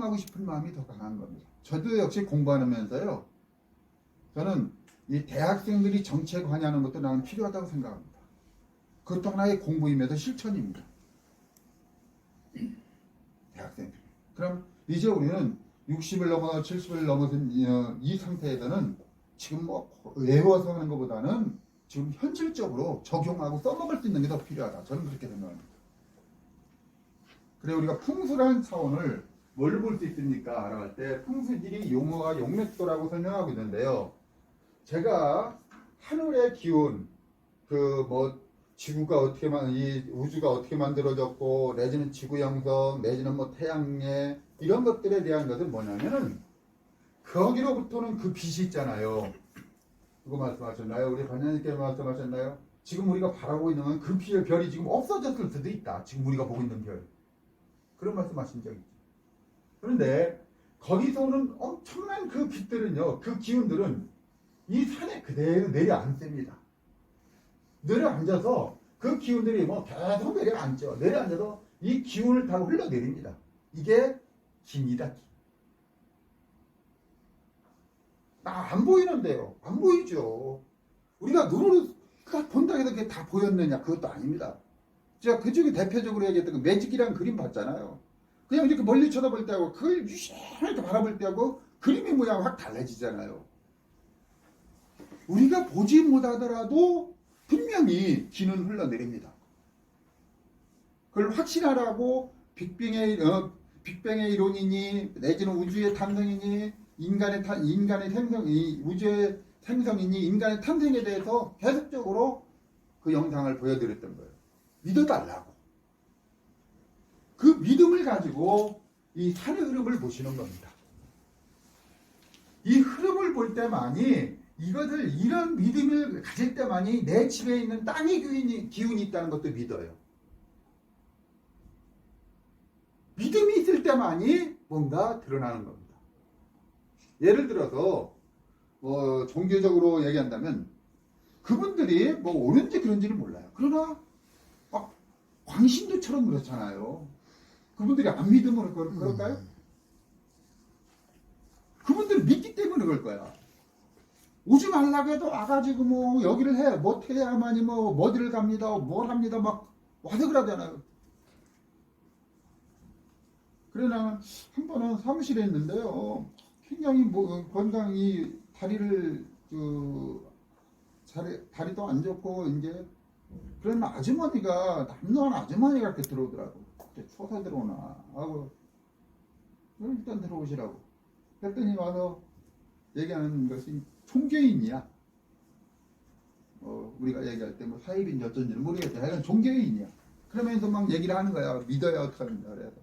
하고 싶은 마음이 더 강한 겁니다. 저도 역시 공부하면서요. 저는 이 대학생들이 정치에 관여하는 것도 나는 필요하다고 생각합니다. 그것도 하나의 공부임에도 실천입니다. 대학생들. 그럼 이제 우리는 60을 넘어 70을 넘어선 이 상태에서는 지금 뭐 외워서 하는 것보다는 지금 현실적으로 적용하고 써먹을 수 있는 게 더 필요하다. 저는 그렇게 생각합니다. 그래 우리가 풍수라는 차원을 뭘 볼 수 있습니까? 알아갈 때 풍수지리 용어가 용맥도라고 설명하고 있는데요. 제가 하늘의 기운, 그 뭐 지구가 어떻게 이 우주가 어떻게 만들어졌고 내지는 지구 형성, 내지는 뭐 태양계 이런 것들에 대한 것은 뭐냐면은 거기로부터는 그 빛이 있잖아요. 그거 말씀하셨나요? 우리 관장님께서 말씀하셨나요? 지금 우리가 바라보고 있는 건 그 별이 지금 없어졌을 수도 있다. 지금 우리가 보고 있는 별. 그런 말씀하신 적 있죠. 그런데 거기서 오는 엄청난 그 빛들은요, 그 기운들은 이 산에 그대로 내려앉습니다. 내려앉아서 그 기운들이 뭐 계속 내려앉죠. 내려앉아서 이 기운을 타고 흘러내립니다. 이게 기입니다. 안 보이는데요. 안 보이죠. 우리가 눈으로 본다고 해서 그게 다 보였느냐? 그것도 아닙니다. 제가 그중에 대표적으로 얘기했던 그 매직이라는 그림 봤잖아요. 그냥 이렇게 멀리 쳐다볼 때하고 그걸 유심하게 바라볼 때하고 그림의 모양이 확 달라지잖아요. 우리가 보지 못하더라도 분명히 기는 흘러내립니다. 그걸 확신하라고 빅뱅의 이론이니 내지는 우주의 탄생이니 인간의 생성이 우주의 생성이니 인간의 탄생에 대해서 계속적으로 그 영상을 보여드렸던 거예요. 믿어달라고. 그 믿음을 가지고 이 산의 흐름을 보시는 겁니다. 이 흐름을 볼 때만이 이것을 이런 믿음을 가질 때만이 내 집에 있는 땅의 기운이 있다는 것도 믿어요. 믿음이 있을 때만이 뭔가 드러나는 겁니다. 예를 들어서 뭐 종교적으로 얘기한다면 그분들이 뭐 옳은지 그런지는 몰라요. 그러나 막 광신도처럼 그렇잖아요. 그분들이 안 믿으면 그럴까요? 그분들은 믿기 때문에 그럴 거야. 오지 말라고 해도 와가지고 뭐 여기를 해. 뭐 해야만이 뭐 어디를 갑니다. 뭘 합니다. 막 와서 그러잖아요. 그래 나는 한 번은 사무실에 있는데요. 굉장히 뭐 건강이 다리를 다리도 안 좋고 이제 그런 아주머니가 남노한 아주머니가 이렇게 들어오더라고. 추워서 들어오나 하고 일단 들어오시라고. 그랬더니 와서 얘기하는 것이 종교인이야. 우리가 얘기할 때 뭐 사입인지 어쩐지는 모르겠어요. 하여간 종교인이야. 그러면서 막 얘기를 하는 거야. 믿어야 어떡합니까? 그래서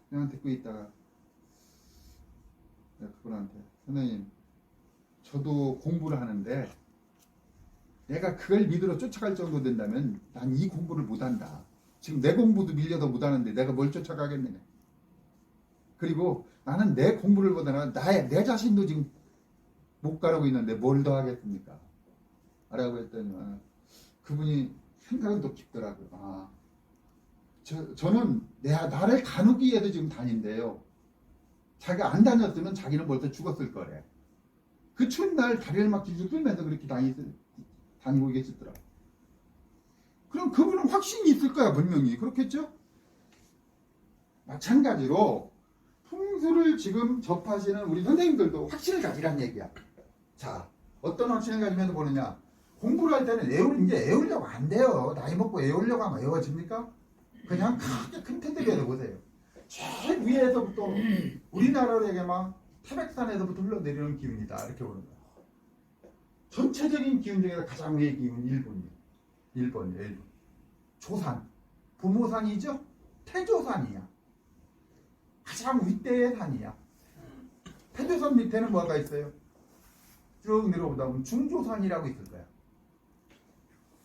그냥 듣고 있다가 그분한테 선생님 저도 공부를 하는데 내가 그걸 믿으러 쫓아갈 정도 된다면 난 이 공부를 못한다. 지금 내 공부도 밀려서 못하는데 내가 뭘 쫓아가겠느냐. 그리고 나는 내 공부를 보다가 내 자신도 지금 못 가르고 있는데 뭘 더 하겠습니까? 라고 했더니 그분이 생각은 더 깊더라고요. 저는 나를 가누기 위해서 지금 다닌대요. 자기가 안 다녔으면 자기는 벌써 죽었을 거래. 그 추운 날 다리를 막 길쭉 끌면서 그렇게 다니고 계시더라. 그럼 그분은 확신이 있을 거야, 분명히. 그렇겠죠? 마찬가지로 풍수를 지금 접하시는 우리 선생님들도 확신을 가지란 얘기야. 자, 어떤 확신을 가지면서 보느냐? 공부를 할 때는 이제 애우려고 안 돼요. 나이 먹고 애우려고 하면 애워집니까? 그냥 크게 큰 텐데 배워보세요. 제일 위에서부터 우리나라로 얘기하면 태백산에서부터 흘러내리는 기운이다. 이렇게 보는 거야. 전체적인 기운 중에서 가장 위의 기운은 1번이에요. 조산. 부모산이죠? 태조산이야. 가장 윗대의 산이야. 태조산 밑에는 뭐가 있어요? 쭉 내려오다 보면 중조산이라고 있을 거야.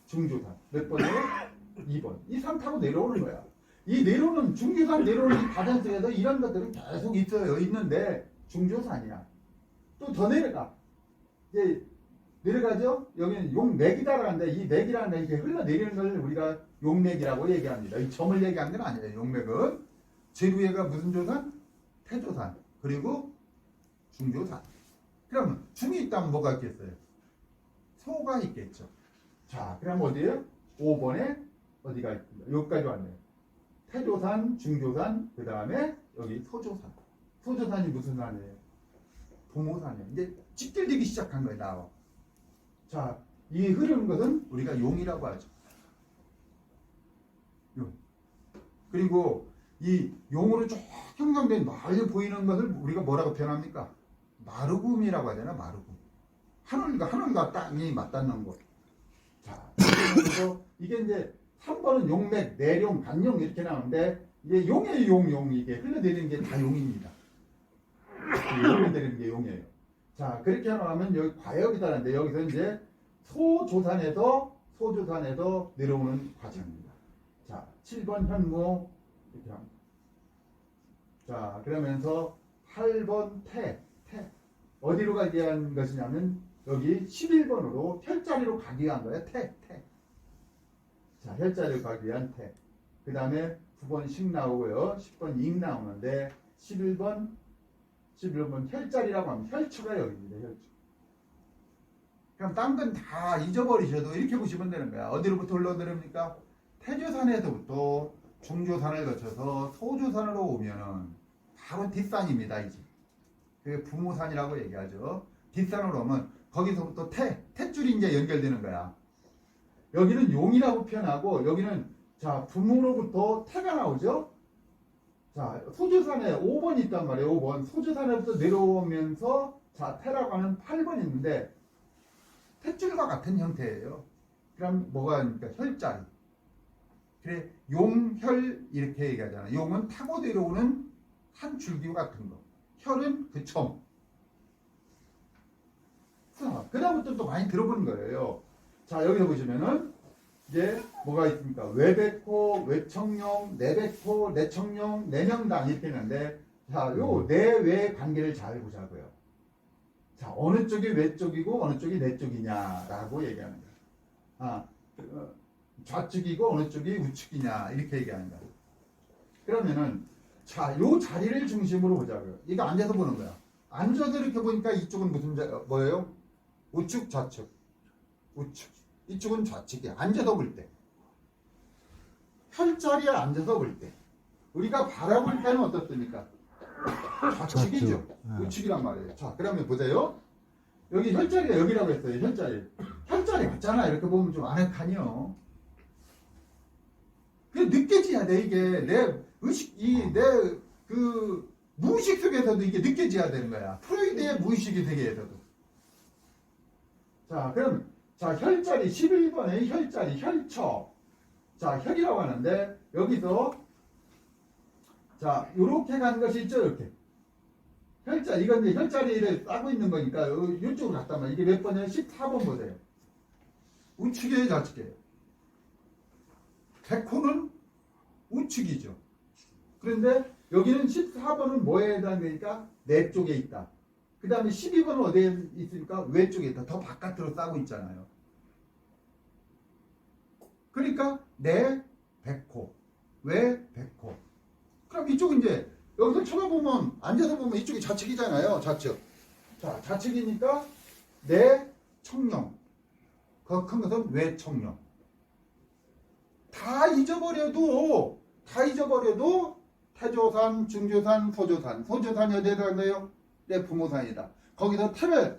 중조산. 몇 번이에요? 2번. 이 산 타고 내려오는 거야. 이 내려오는 중조산 내려오는 이 바다 속에서 이런 것들은 계속 있는데 중조산이야. 또 더 내려가. 이제 내려가죠? 여기는 용맥이다라고 하는데 이 맥이라는 게 이렇게 흘러내리는 걸 우리가 용맥이라고 얘기합니다. 이 점을 얘기하는 건 아니에요. 용맥은 제일 위에가 무슨 조산? 태조산, 그리고 중조산. 그러면 중이 있다면 뭐가 있겠어요? 소가 있겠죠. 자, 그럼 어디에요? 5번에 어디가 있습니다. 여기까지 왔네요. 태조산, 중조산, 그 다음에 여기 소조산. 소조산이 무슨 산이에요? 부모산이에요. 이제 찌들리기 시작한 거예요. 나와. 자, 이 흐르는 것은 우리가 용이라고 하죠. 용. 그리고 이 용으로 쭉 형성된 멀리 보이는 것을 우리가 뭐라고 표현합니까? 마르굼이라고 하잖아. 마르굼. 하늘과 땅이 맞닿는 곳. 자, 그래서 이게 이제 3번은 용맥, 내용, 간용 이렇게 나오는데 이게 용의 용 이게 흘러내리는 게 다 용입니다. 흘러내리는 게 용이에요. 자, 그렇게 하면 여기 과열이다는데 여기서 이제 소조산에서 내려오는 과정입니다. 자, 7번 현무 이렇게 합니다. 자, 그러면서 8번 태 어디로 가기 위한 것이냐면 여기 11번으로 혈자리로 가기 위한 거예요. 태. 자, 혈자리로 가기 위한 태. 그 다음에 9번 식 나오고요. 10번 익 나오는데 11번 혈자리라고 하면 혈추가 여기입니다. 혈추. 그럼 딴 건 다 잊어버리셔도 이렇게 보시면 되는 거야. 어디로부터 흘러내립니까? 태조산에서부터 중조산을 거쳐서 소조산으로 오면은 바로 뒷산입니다. 이제 그게 부모산이라고 얘기하죠. 뒷산으로 오면 거기서부터 태줄이 이제 연결되는 거야. 여기는 용이라고 표현하고 여기는 자 부모로부터 태가 나오죠. 자 소조산에 5번이 있단 말이에요. 5번 소조산에부터 내려오면서 자 태라고 하는 8번이 있는데 탯줄과 같은 형태예요. 그럼 뭐가 아닙니까? 혈자리. 그래 용혈 이렇게 얘기하잖아요. 용은 타고 내려오는 한 줄기 같은 거. 혈은 그 점. 자, 그다음부터 또 많이 들어보는 거예요. 자, 여기서 보시면은 이제 뭐가 있습니까? 외백호, 외청룡, 내백호, 내청룡, 내명당 이렇게 있는데 자, 요 내외 관계를 잘 보자고요. 자, 어느 쪽이 외 쪽이고 어느 쪽이 내 쪽이냐라고 얘기하는 거예요. 아, 좌측이고 어느 쪽이 우측이냐 이렇게 얘기하는 거예요. 그러면은 자, 요 자리를 중심으로 보자고요. 이거 앉아서 보는 거야. 앉아서 이렇게 보니까 이쪽은 무슨 뭐예요? 우측, 좌측. 우측. 이쪽은 좌측이야. 앉아서 볼 때. 혈자리에 앉아서 볼 때. 우리가 바라볼 때는 어떻습니까? 좌측이죠. 우측이란 말이에요. 자, 그러면 보세요. 여기 혈자리가 여기라고 했어요. 혈자리. 혈자리 맞잖아. 이렇게 보면 좀 아늑하니요. 그게 느껴져야 돼. 이게 내 의식, 내 무의식 속에서도 이게 느껴져야 되는 거야. 프로이드의 무의식 세계에서도. 자, 그럼, 자, 혈자리, 11번의 혈자리, 혈처. 자, 혈이라고 하는데, 여기서, 자, 요렇게 가는 것이 있죠, 이렇게. 혈자리, 이건 이제 혈자리를 따고 있는 거니까, 이쪽으로 갔단 말이에요. 이게 몇 번이에요? 14번 보세요. 우측이에요, 좌측이에요? 백호는 우측이죠. 그런데 여기는 14번은 뭐에 해당되니까 내 쪽에 있다. 그 다음에 12번은 어디에 있습니까? 외 쪽에 있다. 더 바깥으로 싸고 있잖아요. 그러니까 내 백호, 외 백호. 그럼 이쪽은 이제 여기서 쳐다보면 앉아서 보면 이쪽이 좌측이잖아요. 좌측. 자, 좌측이니까 내 청룡. 그 큰 것은 외 청룡. 다 잊어버려도 태조산, 중조산, 소조산. 소조산이 어디에 들어간대요? 내 부모산이다. 거기서 태를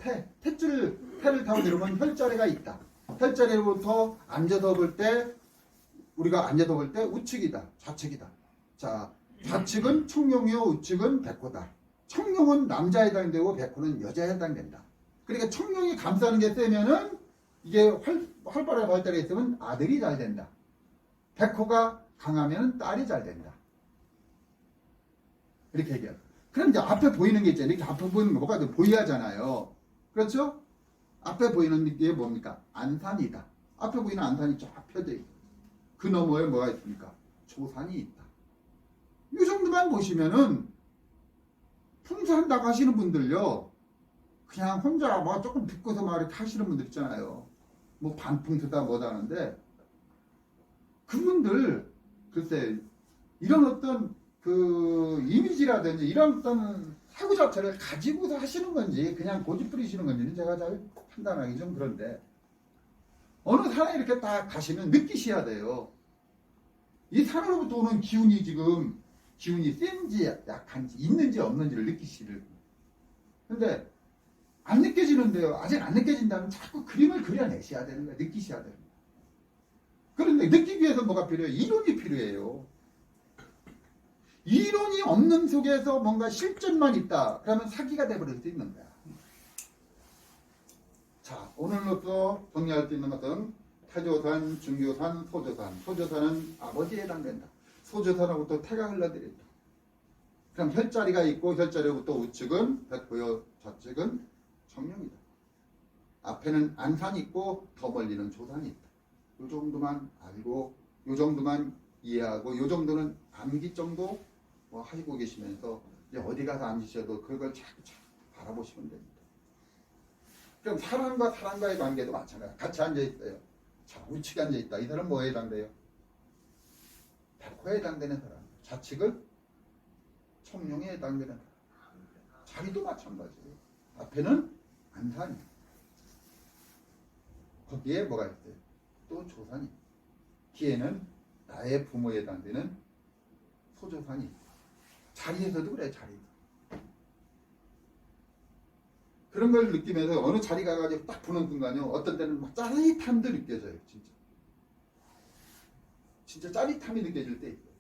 타고 내려오면 혈자리가 있다. 혈자리로부터 앉아서 볼 때, 우리가 앉아서 볼 때 우측이다. 좌측이다. 자, 좌측은 청룡이요, 우측은 백호다. 청룡은 남자에 해당되고 백호는 여자에 해당된다. 그러니까 청룡이 감싸는 게 세면은 이게 활발하게 발달해 있으면 아들이 잘 된다. 백호가 강하면 딸이 잘 된다. 이렇게 얘기해요. 그럼 이제 앞에 보이는 게 있잖아요. 이렇게 앞에 보이는 거 뭐가 보이하잖아요. 그렇죠? 앞에 보이는 게 뭡니까? 안산이다. 앞에 보이는 안산이 쫙 펴져 있고 그 너머에 뭐가 있습니까? 조산이 있다. 이 정도만 보시면은 풍수한다고 하시는 분들요. 그냥 혼자 뭐 조금 듣고서 막 이렇게 하시는 분들 있잖아요. 뭐 반풍수다 뭐다 하는데 그분들 글쎄 이런 어떤 그 그 이미지라든지 이런 어떤 사고 자체를 가지고서 하시는 건지 그냥 고집 부리시는 건지는 제가 잘 판단하기 좀 그런데 어느 산에 이렇게 딱 가시면 느끼셔야 돼요. 이 산으로부터 오는 기운이 지금 기운이 센지 약한지 있는지 없는지를 느끼시를. 근데 안 느껴지는데요. 아직 안 느껴진다면 자꾸 그림을 그려내셔야 되는 거예요. 느끼셔야 되는 거예요. 그런데 느끼기 위해서 뭐가 필요해요? 이론이 필요해요. 이론이 없는 속에서 뭔가 실전만 있다. 그러면 사기가 돼버릴 수 있는 거야. 자, 오늘로써 정리할 수 있는 것은 태조산, 중교산, 소조산. 소조산은 아버지에 해당된다. 소조산으로부터 태가 흘러들인다. 그럼 혈자리가 있고 혈자리로부터 우측은 백호여, 좌측은 청룡이다. 앞에는 안산이 있고 더 멀리는 조산이 있다. 이 정도만 알고 이 정도만 이해하고 이 정도는 암기 정도 뭐 하시고 계시면서 이제 어디 가서 앉으셔도 그걸 자꾸 바라보시면 됩니다. 그럼 사람과 사람과의 관계도 마찬가지야. 같이 앉아있어요. 자, 우측에 앉아있다. 이 사람 뭐에 해당돼요? 백호에 해당되는 사람. 좌측은 청룡에 해당되는 사람. 자리도 마찬가지예요. 앞에는 안산이. 거기에 뭐가 있어요? 또 조산이. 뒤에는 나의 부모에 해당되는 소조산이. 자리에서도 그래, 자리에서. 그런 걸 느끼면서 어느 자리 가가지고 딱 보는 순간요, 어떤 때는 막 짜릿함도 느껴져요, 진짜. 진짜 짜릿함이 느껴질 때 있어요.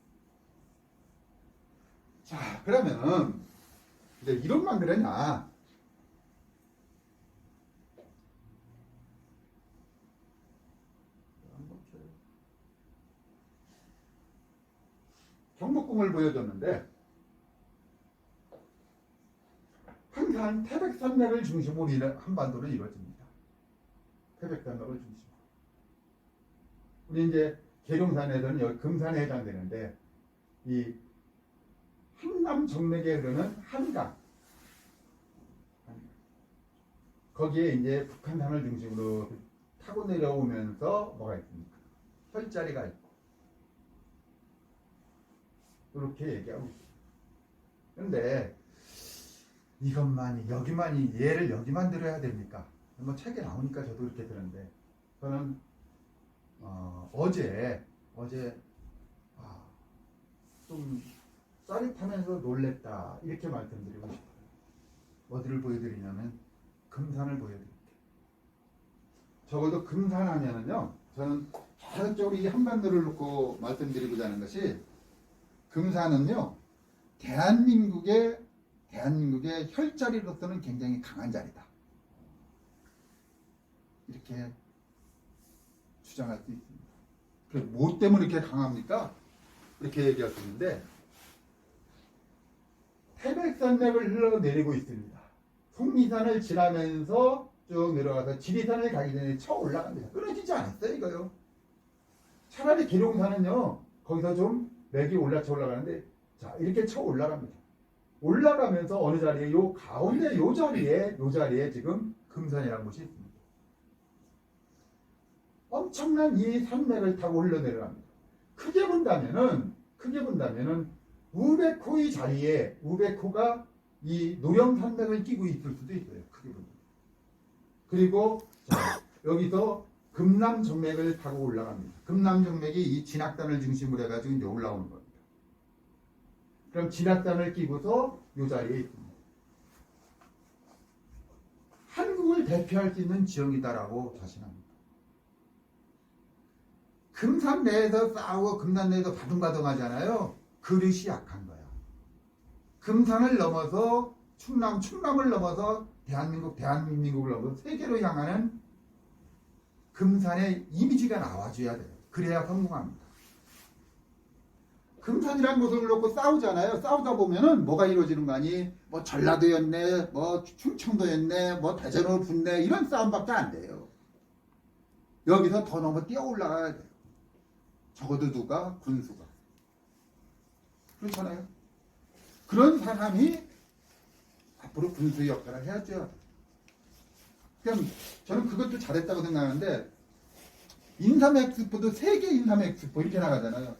자, 그러면 이제 이론만 그러냐? 경복궁을 보여줬는데 항상 태백산맥을 중심으로 한반도는 이루어집니다. 태백산맥을 중심으로. 우리 이제 계룡산에서는 여기 금산에 해당되는데 이 한남 정맥에 흐르는 한강 거기에 이제 북한산을 중심으로 타고 내려오면서 뭐가 있습니까? 혈자리가 있고 이렇게 얘기하고 있어요. 그런데 이것만이 여기만이 얘를 여기만 들어야 됩니까? 뭐 책에 나오니까 저도 이렇게 들었는데 저는 어제 좀 짜릿하면서 놀랬다 이렇게 말씀드리고 싶어요. 어디를 보여드리냐면 금산을 보여드릴게요. 적어도 금산 하면은요 저는 계속적으로 이 한반도를 놓고 말씀드리고자 하는 것이 금산은요 대한민국의 혈자리로서는 굉장히 강한 자리다. 이렇게 주장할 수 있습니다. 그래서 뭐 때문에 이렇게 강합니까? 이렇게 얘기할 수 있는데 태백산맥을 흘러내리고 있습니다. 속리산을 지나면서 쭉 내려가서 지리산을 가기 전에 쳐 올라갑니다. 끊어지지 않았어요 이거요. 차라리 계룡산은요 거기서 좀 맥이 올라가는데 자 이렇게 쳐 올라갑니다. 올라가면서 어느 자리에 요 가운데 요 자리에 지금 금산이라는 곳이 있습니다. 엄청난 이 산맥을 타고 흘러내려갑니다. 크게 본다면은 우백호의 자리에 우백호가 이 노령산맥을 끼고 있을 수도 있어요. 크게 본다면. 그리고 자, 여기서 금남정맥을 타고 올라갑니다. 금남정맥이 이 진학단을 중심으로 해가지고 이제 올라오는 겁니다. 그럼 진학단을 끼고서 이 자리에 있습니다. 한국을 대표할 수 있는 지형이다라고 자신합니다. 금산 내에서 싸우고 금산 내에서 바둥바둥하잖아요. 그릇이 약한 거야. 금산을 넘어서 충남을 넘어서 대한민국을 넘어서 세계로 향하는 금산의 이미지가 나와줘야 돼요. 그래야 성공합니다. 금산이라는 곳을 놓고 싸우잖아요. 싸우다 보면은 뭐가 이루어지는 거 아니? 뭐 전라도였네, 뭐 충청도였네, 뭐 대전으로 붙네 이런 싸움밖에 안 돼요. 여기서 더 넘어 뛰어 올라가야 돼요. 적어도 누가? 군수가. 그렇잖아요. 그런 사람이 앞으로 군수의 역할을 해야죠. 그럼 저는 그것도 잘했다고 생각하는데 인삼 엑스포도 세계 인삼 엑스포 이렇게 나가잖아요.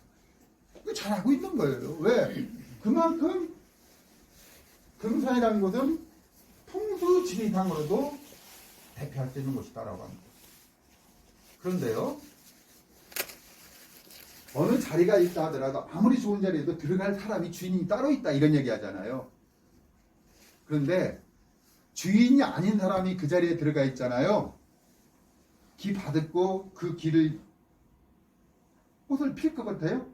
그거 잘하고 있는 거예요. 왜? 그만큼 금산이라는 곳은 풍수 지리상으로도 대표할 수 있는 곳이다라고 합니다. 그런데요, 어느 자리가 있다 하더라도 아무리 좋은 자리에도 들어갈 사람이 주인이 따로 있다 이런 얘기 하잖아요. 그런데 주인이 아닌 사람이 그 자리에 들어가 있잖아요. 기 받았고 그 기를 꽃을 필 것 같아요?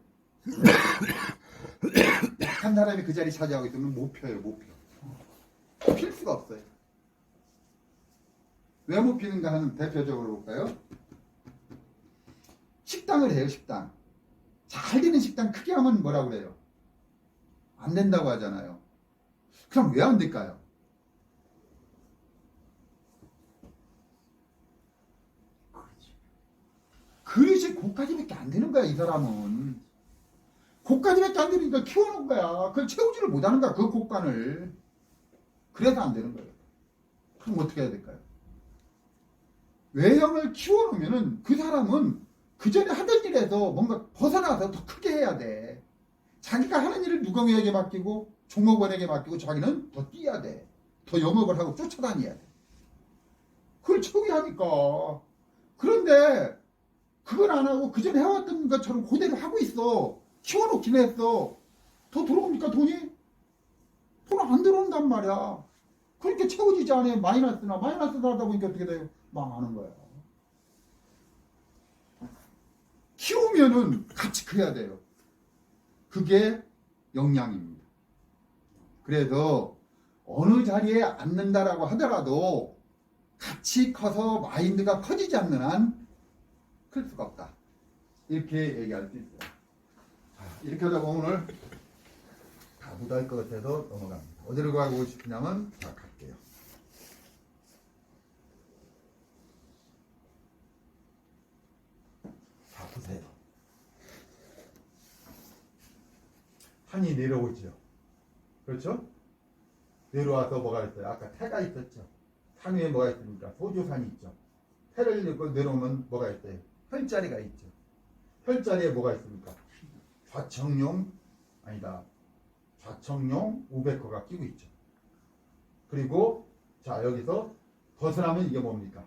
약한 사람이 그 자리 차지하고 있으면 못 펴요, 못 펴. 필 수가 없어요. 왜 못 피는가 하는 대표적으로 볼까요? 식당을 해요, 식당. 잘 되는 식당 크게 하면 뭐라고 그래요? 안 된다고 하잖아요. 그럼 왜 안 될까요? 그릇이 고까지밖에 안 되는 거야, 이 사람은. 고까지밖에 안 되니까 키워놓은 거야. 그걸 채우지를 못하는 거야, 그 곡간을. 그래서 안 되는 거예요. 그럼 어떻게 해야 될까요? 외형을 키워놓으면은 그 사람은 그 전에 하던 일에서 뭔가 벗어나서 더 크게 해야 돼. 자기가 하는 일을 누구에게 맡기고 종업원에게 맡기고 자기는 더 뛰어야 돼. 더 영업을 하고 쫓아다녀야 돼. 그걸 채우게 하니까. 그런데 그걸 안 하고 그 전에 해왔던 것처럼 그대로 하고 있어. 키워놓긴 했어. 더 들어옵니까 돈이? 돈 안 들어온단 말이야. 그렇게 채워지지 않아요. 마이너스나 마이너스 하다 보니까 어떻게 돼요? 망하는 거야. 키우면은 같이 커야 돼요. 그게 역량입니다. 그래서 어느 자리에 앉는다라고 하더라도 같이 커서 마인드가 커지지 않는 한 클 수가 없다. 이렇게 얘기할 수 있어요. 이렇게 하다 보면 오늘 다 묻어갈 것 같아서 넘어갑니다. 어디로 가고 싶으냐면 자, 갈게요. 자, 보세요. 산이 내려오죠. 그렇죠? 내려와서 뭐가 있어요? 아까 태가 있었죠. 산 위에 뭐가 있습니까? 소주산이 있죠. 태를 읽고 내려오면 뭐가 있어요? 혈자리가 있죠. 혈자리에 뭐가 있습니까? 좌청룡, 아니다. 좌청룡, 우백호가 끼고 있죠. 그리고 자, 여기서 벗어나면 이게 뭡니까?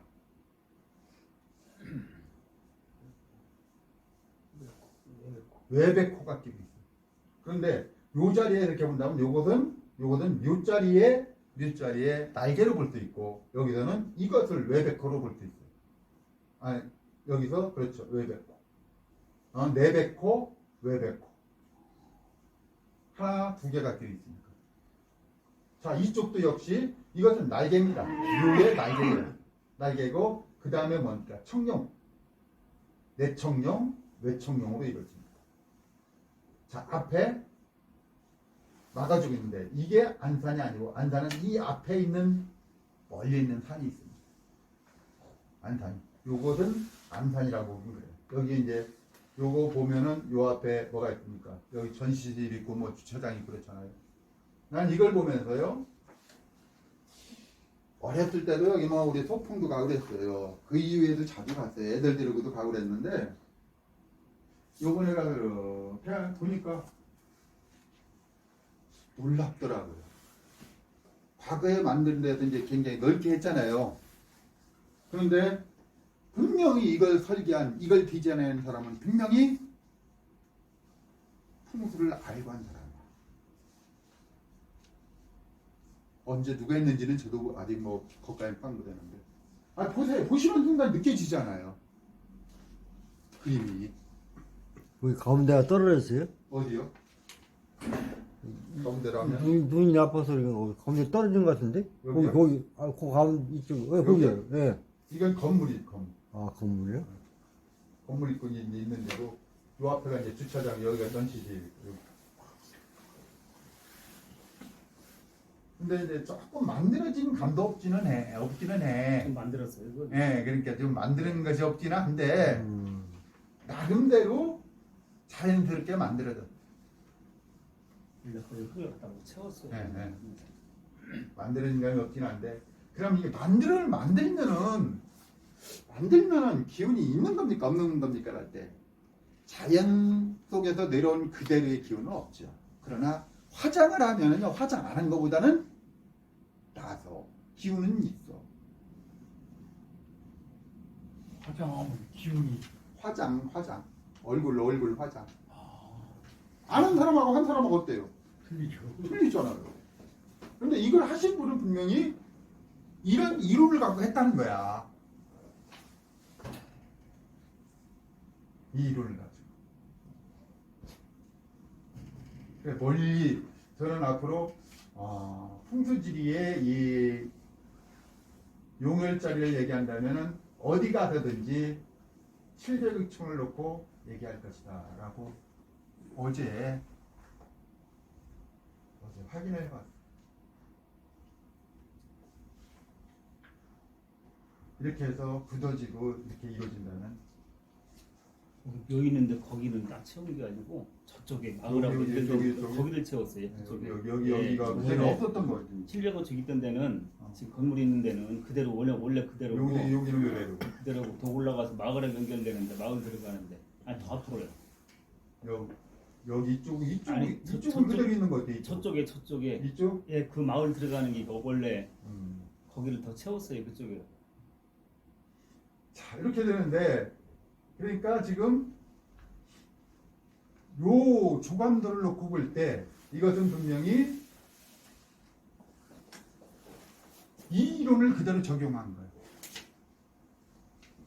외백호가 끼고 있어요. 그런데 요 자리에 이렇게 본다면 요것은 묘자리에 날개로 볼 수 있고, 여기서는 이것을 외백호로 볼 수 있어요. 아니, 여기서 그렇죠, 외백호. 내백호, 외백호. 하나, 두 개가 끼어 있으니까. 자, 이쪽도 역시 이것은 날개입니다. 묘의 날개예요. 날개고, 그 다음에 뭡니까? 청룡. 내청룡, 외청룡으로 이루어집니다. 자, 앞에 막아주고 있는데 이게 안산이 아니고, 안산은 이 앞에 있는 멀리 있는 산이 있습니다. 안산. 요것은 안산이라고 보면 그래요. 여기 이제 요거 보면은 요 앞에 뭐가 있습니까? 여기 전시실 있고 뭐 주차장 있고 그렇잖아요. 난 이걸 보면서요, 어렸을 때도 여기 뭐 우리 소풍도 가고 그랬어요. 그 이후에도 자주 갔어요. 애들 데리고도 가고 그랬는데, 요번에 가서 그냥 보니까 놀랍더라고요. 과거에 만든 데서 이제 굉장히 넓게 했잖아요. 그런데 분명히 이걸 설계한, 이걸 디자인한 사람은 분명히 풍수를 알고 한 사람이야. 언제 누가 했는지는 저도 아직 뭐 거기까지 빵도되는데, 보세요. 보시는 순간 느껴지잖아요. 그림이. 거기 가운데가 떨어졌어요? 어디요? 가운데로 하면 눈이 아파서 그런가 가운데 떨어진 것 같은데? 여기요? 거기 그 가운데 이쪽 거기요. 예. 이건 건물이 건물. 아, 건물이요? 건물 있고 있는데도 요 앞에가 이제 주차장, 여기가 전시실. 근데 이제 조금 만들어진 감도 없기는 해. 만들었어요. 이거. 예, 그러니까 좀 만드는 것이 없기는 한데 나름대로 자연스럽게 만들어졌. 거의 흙을 채웠어요. 네. 만드는 감이 없긴 한데, 그럼 이게 만들면은 기운이 있는 겁니까 없는 겁니까 할 때 자연 속에서 내려온 그대로의 기운은 없죠. 그러나 화장을 하면은요, 화장 안 한 것보다는 나서 기운은 있어. 화장 기운이 화장 얼굴 화장. 아는 사람하고 한 사람하고 어때요? 틀리잖아요. 근데 이걸 하신 분은 분명히 이런 이론을 갖고 했다는 거야. 이 이론을 가지고. 그래, 멀리 저는 앞으로 풍수지리의 이 용혈자리를 얘기한다면은 어디 가서든지 700층을 놓고 얘기할 것이다 라고 어제 확인해 봤어. 이렇게 해서 굳어지고 이렇게 이루어진다는. 여기 있는데 거기는 딱 채운 게 아니고 저쪽에 마을하고 여기, 있는 여기, 데는 여기. 거기를 채웠어요. 저쪽에. 여기가 그때는 원래 없었던 거지. 700호측 있던 데는 지금 건물이 있는 데는 그대로 원래 그대로고 여기는 그대로. 그대로고 더 올라가서 마을에 연결되는데 마을 들어가는데 아니 더 앞으로요. 여기 이쪽은 아니, 이쪽은 그대로 있는 거 같아. 저쪽에 이쪽? 예 그 마을 들어가는 게 원래 음. 거기를 더 채웠어요 그쪽에. 자, 이렇게 되는데, 그러니까 지금 요 조감도를 놓고 볼 때 이것은 분명히 이 이론을 그대로 적용한 거예요.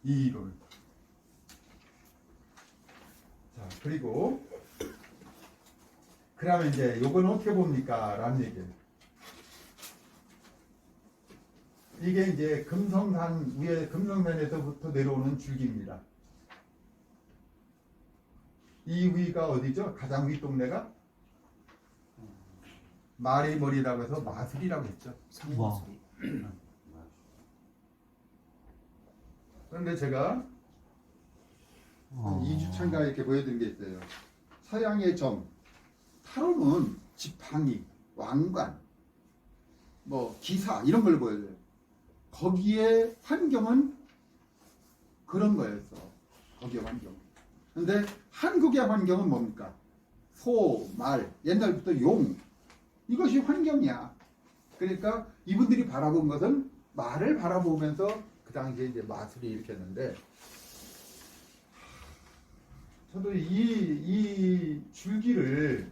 이 이론을. 자, 그리고 그러면 이제 요건 어떻게 봅니까? 라는 얘기예요. 이게 이제 금성산 위에 금성산에서부터 내려오는 줄기입니다. 이 위가 어디죠? 가장 위 동네가 마리머리라고 해서 마술이라고 했죠. 상마술이. 그런데 제가 2주 차인가 이렇게 보여드린 게 있어요. 서양의 점, 타로는 지팡이, 왕관, 뭐 기사 이런 걸 보여줘요. 거기에 환경은 그런 거였어. 거기에 환경. 근데 한국의 환경은 뭡니까? 소, 말, 옛날부터 용. 이것이 환경이야. 그러니까 이분들이 바라본 것은 말을 바라보면서 그 당시에 이제 마술이 이렇게 했는데, 저도 이 줄기를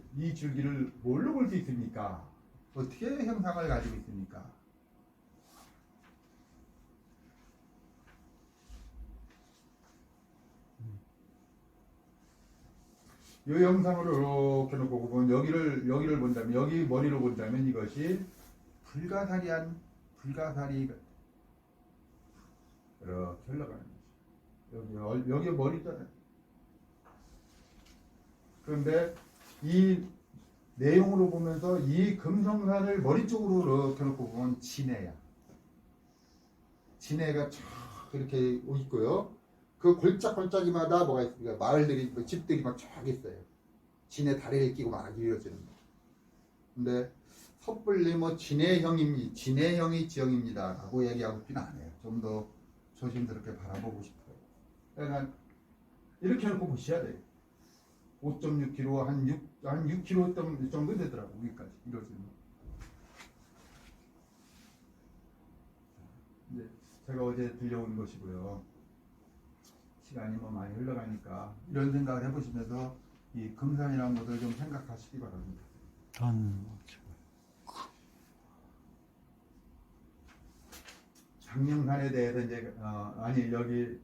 뭘로 볼 수 있습니까? 어떻게 형상을 가지고 있습니까? 이 영상으로 이렇게 놓고 보면 여기를 본다면, 여기 머리로 본다면 이것이 불가사리가 이렇게 흘러가는 거죠. 여기 머리잖아요. 그런데 이 내용으로 보면서 이 금성산을 머리 쪽으로 이렇게 놓고 보면 진해야. 진해가 쫙 이렇게 있고요. 그 골짜골짜기마다 뭐가 있습니까? 마을들이, 집들이 막 쫙 있어요. 진해 다리를 끼고 막 이루어지는 거. 근데 섣불리 뭐 진해형이 지형입니다 라고 얘기하고 싶지는 않아요. 좀 더 조심스럽게 바라보고 싶어요. 그러니까 이렇게 놓고 보셔야 돼요. 5.6km 한 6km 정도 되더라고. 여기까지 이루어지는 거. 이제 제가 어제 들려온 것이고요. 시간이 뭐 많이 흘러가니까 이런 생각을 해보시면서 이 금산이라는 것을 좀 생각하시기 바랍니다. 장령산에 대해서 이제 여기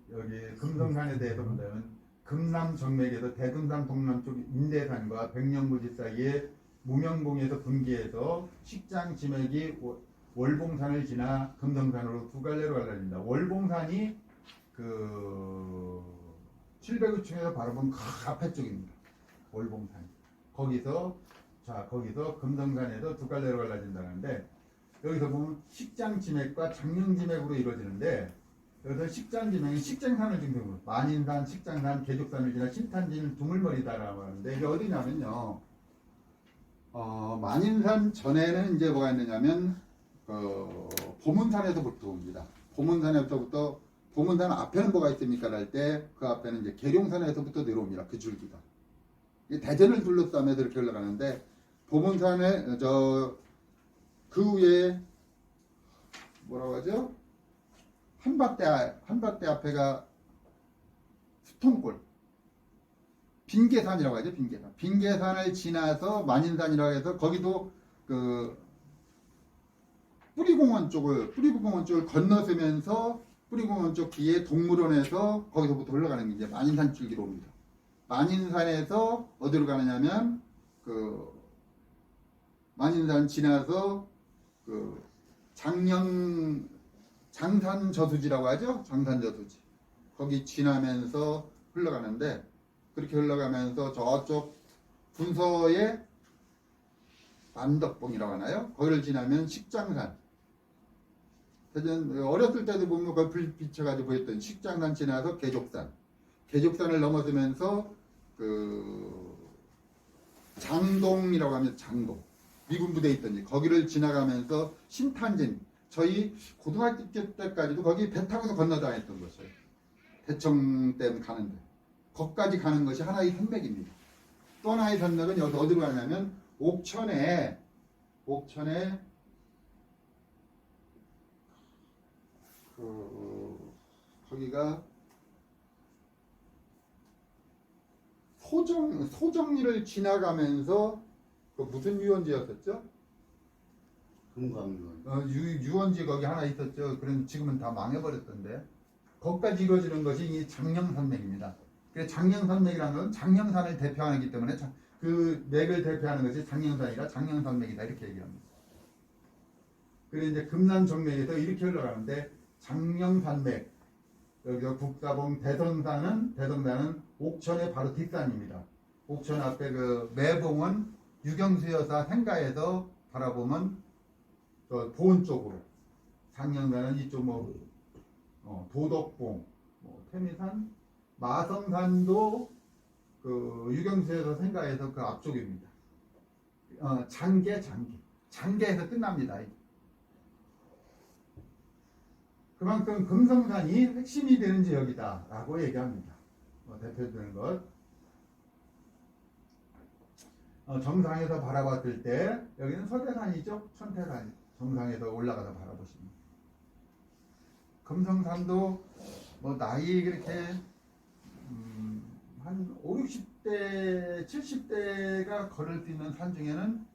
금성산에 대해서 본다면 금남 정맥에서 대둔산 동남쪽 인대산과 백령부지 사이에 무명봉에서 분기해서 식장 지맥이 월봉산을 지나 금성산으로 두 갈래로 갈라집니다. 월봉산이 그 700호층에서 바라본 그 앞에 쪽입니다. 월봉산. 거기서 금성산에서 두 갈래로 갈라진다는데, 여기서 보면 식장지맥과 장령지맥으로 이루어지는데, 여기서 식장지맥이 식장산을 중심으로 만인산, 식장산, 계족산을 지나 신탄진 두물머리다라고 하는데, 이게 어디냐면요, 만인산 전에는 이제 뭐가 있느냐면 보문산에서부터 옵니다. 보문산 앞에는 뭐가 있습니까? 할 때 그 앞에는 이제 계룡산에서부터 내려옵니다. 그 줄기가. 대전을 둘러싸면서 이렇게 흘러가는데, 보문산에 그 위에 뭐라고 하죠? 한밭대 앞에가 수통골 빙계산이라고 하죠. 빙계산을 지나서 만인산이라고 해서 거기도 그 뿌리공원 쪽을 건너서면서 뿌리공원 쪽 뒤에 동물원에서 거기서부터 올라가는 게 이제 만인산 줄기로 옵니다. 만인산에서 어디로 가느냐면 그 만인산 지나서 그 장산저수지라고 하죠. 장산저수지 거기 지나면서 흘러가는데 그렇게 흘러가면서 저쪽 분서의 만덕봉이라고 하나요? 거기를 지나면 식장산. 어렸을 때도 보면 거기 불 비춰가지고 보였던 식장산 지나서 계족산. 계족산을 넘어서면서 그 장동이라고 하면 장동. 미군 부대에 있던지 거기를 지나가면서 신탄진. 저희 고등학교 때까지도 거기 배 타고서 건너다녔던 곳이에요. 대청댐 가는데. 거기까지 가는 것이 하나의 산맥입니다. 또 하나의 산맥은 여기 어디로 가냐면 옥천에 거기가 소정리를 지나가면서 그 무슨 유원지였었죠? 금강유원. 유원지 거기 하나 있었죠. 그런 지금은 다 망해버렸던데 거기까지 이루어지는 것이 이 장령산맥입니다. 그래서 장령산맥이라는 건 장령산을 대표하기 때문에 그 맥을 대표하는 것이 장령산이라 장령산맥이다 이렇게 얘기합니다. 그리고 이제 금산정맥에서 이렇게 흘러가는데 장령산맥 여기서 북사봉 대성산은 옥천의 바로 뒷산입니다. 옥천 앞에 그 매봉은 유경수 여사 생가에서 바라보면 보은 쪽으로 장령산은 이쪽 도덕봉 태미산 마성산도 그 유경수 여사 생가에서 그 앞쪽입니다. 장계에서 끝납니다. 그만큼 금성산이 핵심이 되는 지역이다 라고 얘기합니다. 대표되는 것 정상에서 바라봤을 때 여기는 서대산이죠. 천태산 정상에서 올라가서 바라보시면 금성산도 나이 그렇게 한 5, 60대 70대가 걸을 수 있는 산 중에는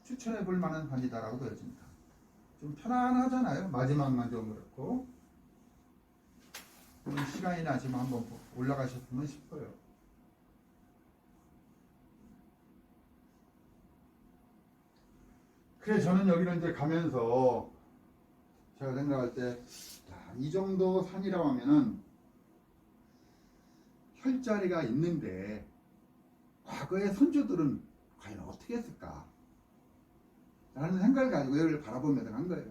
추천해 볼 만한 산이다라고 보여집니다. 좀 편안하잖아요. 마지막만 좀 그렇고 시간이 나시면 한번 올라가셨으면 싶어요. 그래 저는 여기를 이제 가면서 제가 생각할 때 이 정도 산이라고 하면은 혈자리가 있는데 과거의 선조들은 과연 어떻게 했을까? 라는 생각을 가지고 여기를 바라보면서 간 거예요.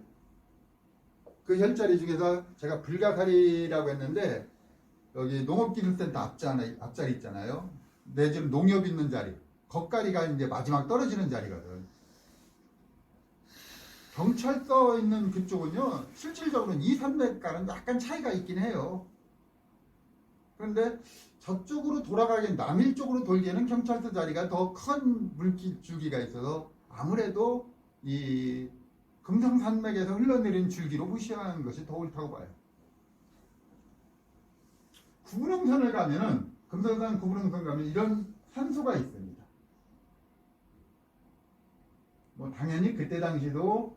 그 혈자리 중에서 제가 불가사리라고 했는데 여기 농업기술센터 앞자리 있잖아요. 내지는 농협 있는 자리. 거기까지가 이제 마지막 떨어지는 자리거든. 경찰서 있는 그쪽은요, 실질적으로는 이 산맥과는 약간 차이가 있긴 해요. 그런데 저쪽으로 돌아가기엔 남일 쪽으로 돌기에는 경찰서 자리가 더 큰 물길 줄기가 있어서 아무래도 이 금성산맥에서 흘러내린 줄기로 무시하는 것이 더 옳다고 봐요. 구분홍선을 가면은 금성산 구분홍선 가면 이런 산소가 있습니다. 당연히 그때 당시도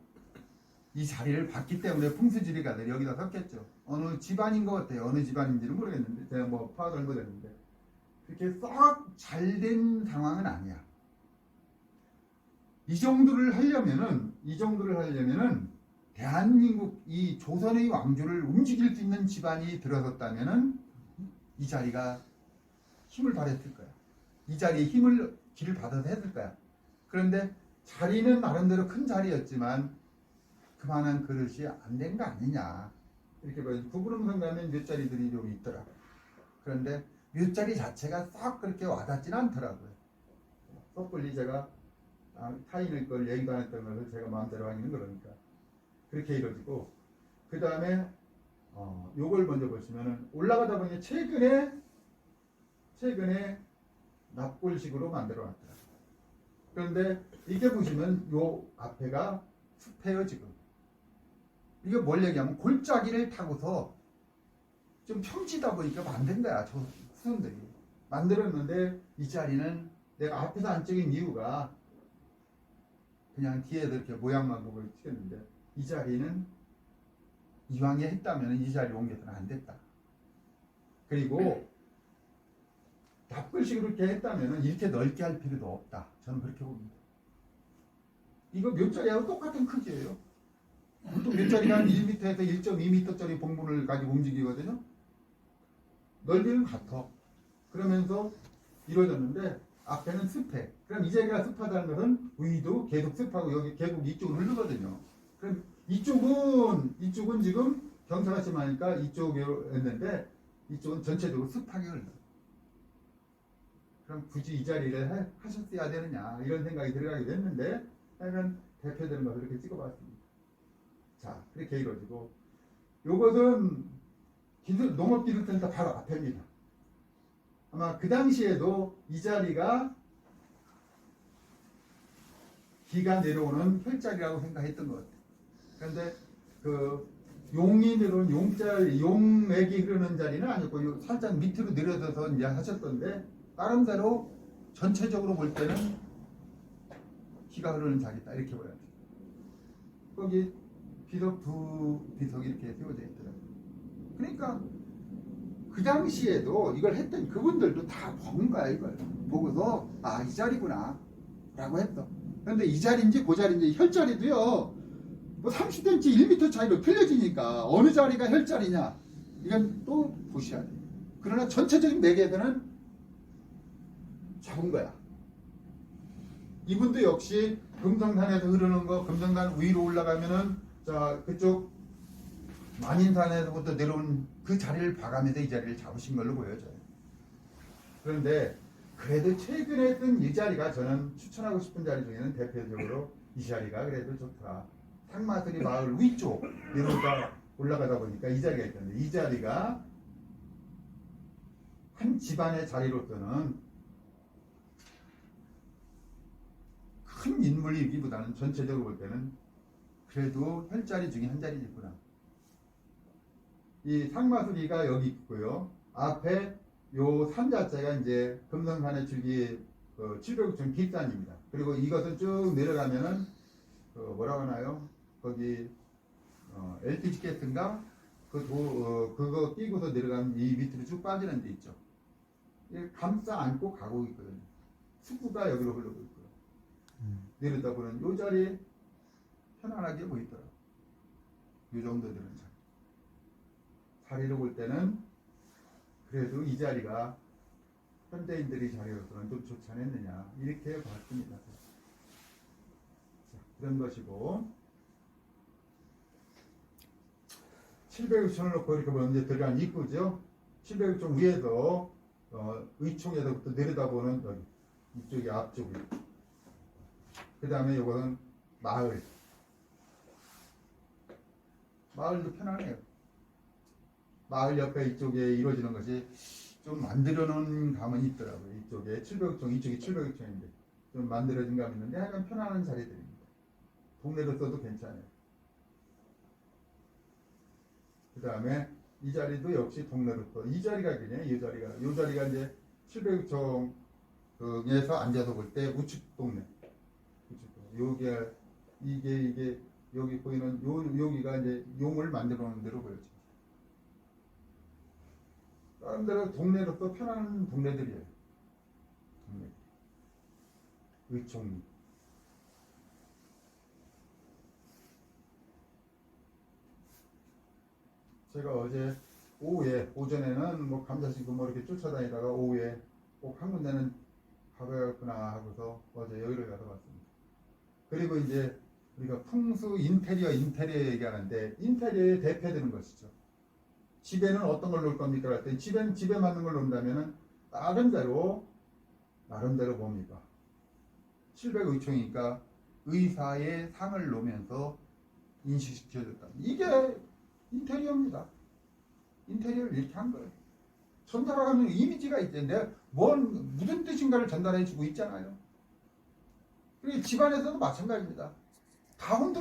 이 자리를 봤기 때문에 풍수지리가들이 여기다 섰겠죠. 어느 집안인 것 같아요. 어느 집안인지는 모르겠는데 제가 파악을 못했는데 그렇게 썩 잘 된 상황은 아니야. 이 정도를 하려면은 대한민국 이 조선의 왕조를 움직일 수 있는 집안이 들어섰다면은 이 자리가 힘을 발휘했을 거야. 이 자리에 길을 받아서 했을 거야. 그런데 자리는 나름대로 큰 자리였지만 그만한 그릇이 안 된 거 아니냐 이렇게 봐요. 구부름선 가면 몇 자리들이 좀 있더라. 그런데 몇 자리 자체가 싹 그렇게 와닿지는 않더라고요. 섣불리 제가 타인의 걸 얘기도 안 했던 것을 제가 마음대로 하기는 그러니까 그렇게 이루어지고 그 다음에 요걸 먼저 보시면은 올라가다 보니 최근에 납골식으로 만들어 놨더라고요. 그런데 이게 보시면 요 앞에가 숲이에요 지금. 이게 뭘 얘기하면 골짜기를 타고서 좀 평지다 보니까 만든 거야 저 후손들이. 만들었는데 이 자리는 내가 앞에서 안 찍은 이유가 그냥 뒤에서 이렇게 모양만 보고 찍었는데 이 자리는 이왕에 했다면 이 자리에 옮겨서는 안 됐다. 그리고 납글식으로 이렇게 했다면 이렇게 넓게 할 필요도 없다. 저는 그렇게 봅니다. 이거 몇 자리하고 똑같은 크기예요. 보통 몇 자리가 한 1m에서 1.2m짜리 봉분을 가지고 움직이거든요. 넓이는 같아. 그러면서 이루어졌는데 앞에는 습해. 그럼 이 자리가 습하다는 것은 위도 계속 습하고 여기 계곡 이쪽으로 흐르거든요. 그럼 이쪽은 지금 경사가 심하니까 이쪽이었는데 이쪽은 전체적으로 습하게 흘러. 그럼 굳이 이 자리를 하셨어야 되느냐 이런 생각이 들어가기도 했는데 하여간 대표되는 것을 이렇게 찍어봤습니다. 자, 그렇게 이루어지고 요것은 농업기술센터 바로 앞입니다. 아마 그 당시에도 이 자리가 비가 내려오는 혈자리라고 생각했던 것 같아요. 그런데 그 용이 내려온 용액이 흐르는 자리는 아니고 살짝 밑으로 내려져서 이제 하셨던데 나름대로 전체적으로 볼 때는 비가 흐르는 자리다 이렇게 보여요. 거기 비석 두 비석이 이렇게 세워져 있더라고요. 그러니까 그 당시에도 이걸 했던 그분들도 다 본 거야. 이걸 보고서 아, 이 자리구나 라고 했어. 그런데 이 자리인지 그 자리인지 혈자리도요 뭐 30cm 1m 차이로 틀려지니까 어느 자리가 혈자리냐 이건 또 보셔야 돼요. 그러나 전체적인 매개에서는 잡은 거야. 이분도 역시 금성산에서 흐르는 거 금성산 위로 올라가면은 자 그쪽 만인산에서부터 내려온 그 자리를 봐가면서 이 자리를 잡으신 걸로 보여져요. 그런데 그래도 최근에 했던 이 자리가 저는 추천하고 싶은 자리 중에는 대표적으로 이 자리가 그래도 좋더라. 상마들이 마을 위쪽 내려오다 올라가다 보니까 이 자리가 있던데 이 자리가 한 집안의 자리로서는 큰 인물이기보다는 전체적으로 볼 때는 그래도 혈자리 중에 한 자리겠구나. 이 상마수리가 여기 있고요. 앞에 요 산 자체가 이제 금성산의 줄기 700층 뒷산입니다. 그리고 이것은 쭉 내려가면은 뭐라고 하나요? 거기 LPG 가스인가? 그거 끼고서 내려가면 이 밑으로 쭉 빠지는 데 있죠. 감싸 안고 가고 있거든요. 숲구가 여기로 흐르고 있고요. 내려다 보는 요 자리에 편안하게 보이더라고요. 요 정도 되는 자리. 자리로 볼 때는 그래도 이 자리가 현대인들이 자리로서는 좀 좋지 않았느냐 이렇게 봤습니다. 자, 그런 것이고 700층을 놓고 이렇게 보면 이제 들어간 입구죠. 700층 위에서 의총에서부터 내려다보는 여기 이쪽이 앞쪽이. 그 다음에 이거는 마을. 마을도 편하네요. 마을 옆에 이쪽에 이루어지는 것이 좀 만들어 놓은 감은 있더라고요. 이쪽에 700층, 이쪽이 700층인데 좀 만들어진 감이 있는데 약간 편안한 자리들입니다. 동네로서도 괜찮아요. 그 다음에 이 자리도 역시 동네로서 이 자리가 그냥 이 자리가 이제 700층에서 앉아서 볼 때 우측 동네. 여기가 이게 여기 보이는 여기가 이제 용을 만들어 놓은 대로 보여져. 다른 데로 동네로서 편안한 동네들이에요. 동네. 의총리. 제가 어제 오전에는 뭐 감자 심고 뭐 이렇게 쫓아다니다가 오후에 꼭 한 군데는 가봐야겠구나 하고서 어제 여기를 가서 왔습니다. 그리고 이제 우리가 풍수 인테리어 얘기하는데 인테리어에 대표되는 것이죠. 집에는 어떤 걸 놓을 겁니까? 할 때 집에 맞는 걸 놓는다면은 나름대로 뭡니까? 700의총이니까 의사의 상을 놓으면서 인식시켜줬다. 이게 인테리어입니다. 인테리어를 이렇게 한 거예요. 전달하는 이미지가 있는데 무슨 뜻인가를 전달해주고 있잖아요. 그리고 집안에서도 마찬가지입니다. 다 혼자